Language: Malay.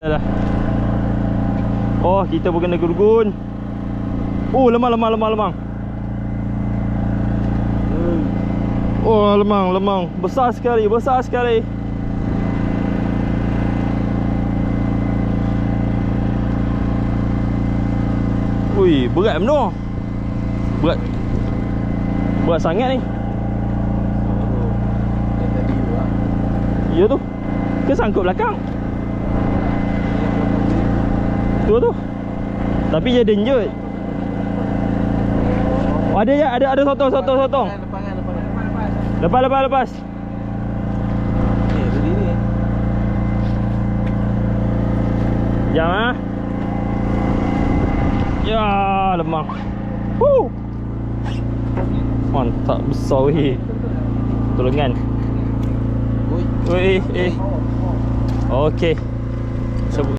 Dah. Oh, kita pun kena gurgun. Oh, lemang. Oh, lemang. Besar sekali. Ui, berat benar. Berat sangat ni. Ya tu. Ke sangkut belakang. Tu. Tapi dia denjut. Oh, ada sotong. Lepas. Berdiri. Jam ah. Ya, lemang. Mantap, besar weh. Tolongan. Oi. Okey.